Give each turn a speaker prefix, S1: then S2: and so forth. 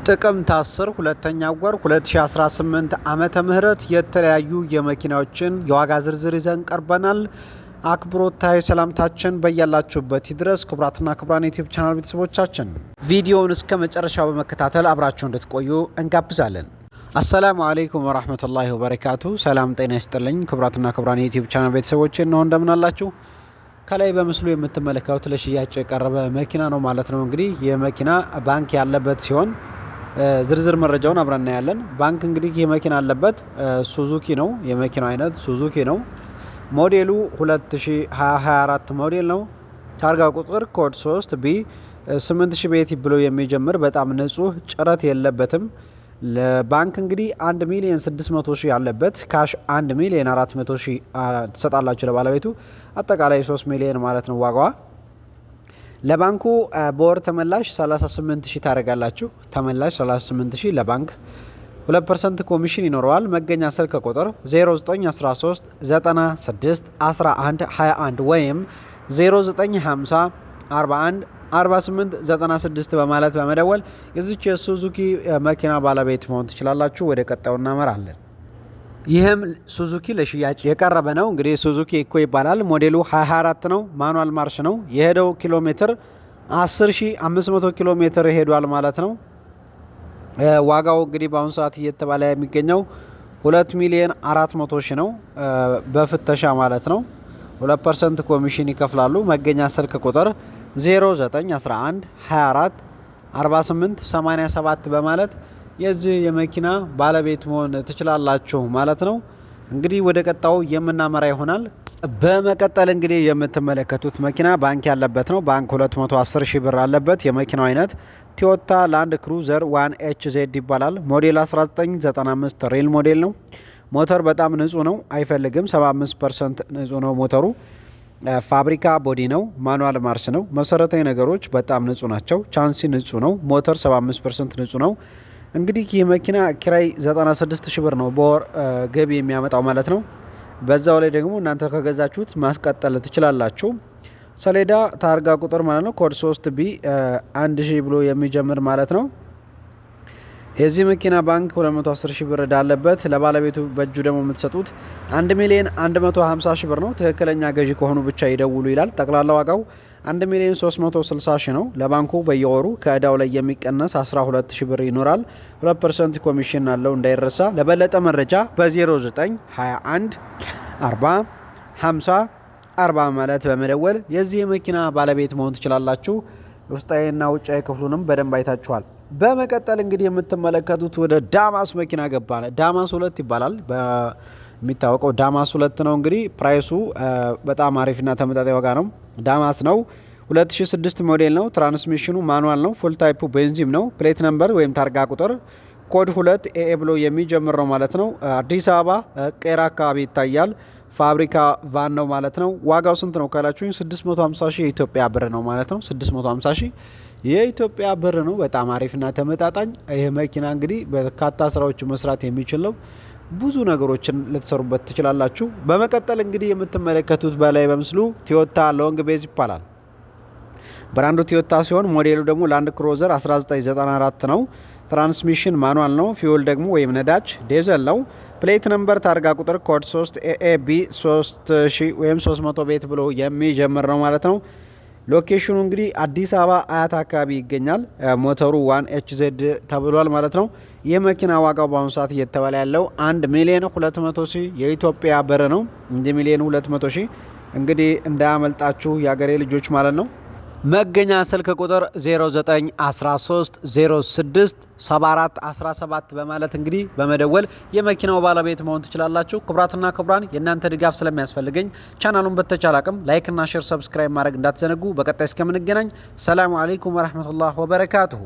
S1: ጥቅምት 10 ሁለተኛ ወር 2018 ዓመተ ምህረት የተለያዩ የመኪናዎችን የዋጋ ዝርዝር ይዘን ቀርበናል። አክብሮታዊ ሰላምታችን በያላችሁበት ይድረስ። ክቡራትና ክቡራን ዩቲዩብ ቻናል ቤተሰቦቻችን ቪዲዮውን እስከ መጨረሻው በመከታተል አብራችሁ እንድትቆዩ እንጋብዛለን። አሰላሙ አለይኩም ወራህመቱላሂ ወበረካቱ። ሰላም ጤና ይስጥልኝ። ክቡራትና ክቡራን የዩቲዩብ ቻናል ቤተሰቦች ነው እንደምን አላችሁ? ከላይ በምስሉ የምትመለከቱት ለሽያጭ የቀረበ መኪና ነው ማለት ነው። እንግዲህ የመኪና ባንክ ያለበት ሲሆን ዝርዝር መረጃውን አብረን እናያለን። ባንክ እንግዲህ የመኪና አለበት ሱዙኪ ነው። የመኪናው አይነት ሱዙኪ ነው። ሞዴሉ 2024 ሞዴል ነው። ታርጋ ቁጥር ኮድ 3 ቢ 8000 ቤት ብሎ የሚጀምር በጣም ንጹህ ጭረት የለበትም። ለባንክ እንግዲህ 1,600,000 ያለበት ካሽ 1,400,000 ትሰጣላችሁ ለባለቤቱ። አጠቃላይ 3 ሚሊዮን ማለት ነው ዋጋዋ። ለባንኩ በወር ተመላሽ 38,000 ታደርጋላችሁ። ተመላሽ 38,000 ለባንክ 2% ኮሚሽን ይኖረዋል። መገኛ ስልክ ቁጥር 0913 96 11 21 ወይም 0950 41 48 96 በማለት በመደወል የዚች የሱዙኪ መኪና ባለቤት መሆን ትችላላችሁ። ወደ ቀጣዩ እናመራለን። ይህም ሱዙኪ ለሽያጭ የቀረበ ነው። እንግዲህ ሱዙኪ ኢኮ ይባላል። ሞዴሉ 24 ነው። ማኑዋል ማርሽ ነው። የሄደው ኪሎ ሜትር 10,500 ኪሎ ሜትር ሄዷል ማለት ነው። ዋጋው እንግዲህ በአሁኑ ሰዓት እየተባለ የሚገኘው 2,400,000 ነው በፍተሻ ማለት ነው። 2% ኮሚሽን ይከፍላሉ። መገኛ ስልክ ቁጥር 0911 24 48 87 በማለት የዚህ የመኪና ባለቤት መሆን ትችላላችሁ ማለት ነው። እንግዲህ ወደ ቀጣው የምናመራ ይሆናል። በመቀጠል እንግዲህ የምትመለከቱት መኪና ባንክ ያለበት ነው። ባንክ 210,000 ብር አለበት። የመኪናው አይነት ቶዮታ ላንድ ክሩዘር 1HZ ይባላል። ሞዴል 1995 ሬል ሞዴል ነው። ሞተር በጣም ንጹህ ነው፣ አይፈልግም። 75% ንጹህ ነው ሞተሩ። ፋብሪካ ቦዲ ነው። ማኑዋል ማርሽ ነው። መሰረታዊ ነገሮች በጣም ንጹህ ናቸው። ቻንሲ ንጹህ ነው። ሞተር 75% ንጹህ ነው። እንግዲህ ይህ መኪና ኪራይ 96,000 ብር ነው በወር ገቢ የሚያመጣው ማለት ነው። በዛው ላይ ደግሞ እናንተ ከገዛችሁት ማስቀጠል ትችላላችሁ። ሰሌዳ ታርጋ ቁጥር ማለት ነው ኮድ 3 ቢ 1000 ብሎ የሚጀምር ማለት ነው። የዚህ መኪና ባንክ 210,000 ብር እንዳለበት ለባለቤቱ በእጁ ደግሞ የምትሰጡት 1,150,000 ብር ነው። ትክክለኛ ገዢ ከሆኑ ብቻ ይደውሉ ይላል። ጠቅላላ ዋጋው 1,360,000 ነው። ለባንኩ በየወሩ ከእዳው ላይ የሚቀነስ 12,000 ብር ይኖራል። 2% ኮሚሽን አለው እንዳይረሳ። ለበለጠ መረጃ በ0921 40 50 40 ማለት በመደወል የዚህ የመኪና ባለቤት መሆን ትችላላችሁ። ውስጣዊና ውጫዊ ክፍሉንም በደንብ አይታችኋል። በመቀጠል እንግዲህ የምትመለከቱት ወደ ዳማስ መኪና ገባነ። ዳማስ 2 ይባላል የሚታወቀው ዳማስ 2 ነው። እንግዲህ ፕራይሱ በጣም አሪፍና ተመጣጣኝ ዋጋ ነው። ዳማስ ነው። 2006 ሞዴል ነው። ትራንስሚሽኑ ማኑዋል ነው። ፉል ታይፑ ቤንዚን ነው። ፕሌት ነምበር ወይም ታርጋ ቁጥር ኮድ 2 ኤኤ ብሎ የሚጀምር ነው ማለት ነው። አዲስ አበባ ቄራ አካባቢ ይታያል። ፋብሪካ ቫን ነው ማለት ነው። ዋጋው ስንት ነው ካላችሁኝ 650,000 የኢትዮጵያ ብር ነው ማለት ነው። 650,000 የኢትዮጵያ ብር ነው። በጣም አሪፍና ተመጣጣኝ ይህ መኪና እንግዲህ በርካታ ስራዎች መስራት የሚችል ነው። ብዙ ነገሮችን ልትሰሩበት ትችላላችሁ። በመቀጠል እንግዲህ የምትመለከቱት በላይ በምስሉ ቶዮታ ሎንግ ቤዝ ይባላል። ብራንዱ ቶዮታ ሲሆን ሞዴሉ ደግሞ ላንድ ክሩዘር 1994 ነው። ትራንስሚሽን ማኑዋል ነው። ፊውል ደግሞ ወይም ነዳጅ ዴዘል ነው። ፕሌት ነምበር ታርጋ ቁጥር ኮድ 3 ኤኤቢ 3000 ወይም 300 ቤት ብሎ የሚጀምር ነው ማለት ነው። ሎኬሽኑ እንግዲህ አዲስ አበባ አያት አካባቢ ይገኛል። ሞተሩ 1HZ ተብሏል ማለት ነው። ይህ መኪና ዋጋው በአሁኑ ሰዓት እየተባለ ያለው 1,200,000 የኢትዮጵያ ብር ነው። 1,200,000 እንግዲህ እንዳያመልጣችሁ የአገሬ ልጆች ማለት ነው። መገኛ ስልክ ቁጥር 0913 06 74 17 በማለት እንግዲህ በመደወል የመኪናው ባለቤት መሆን ትችላላችሁ። ክቡራትና ክቡራን የእናንተ ድጋፍ ስለሚያስፈልገኝ ቻናሉን በተቻለ አቅም ላይክ እና ሼር ሰብስክራይብ ማድረግ እንዳትዘነጉ። በቀጣይ እስከምንገናኝ ሰላሙ አለይኩም ወራህመቱላህ ወበረካቱሁ።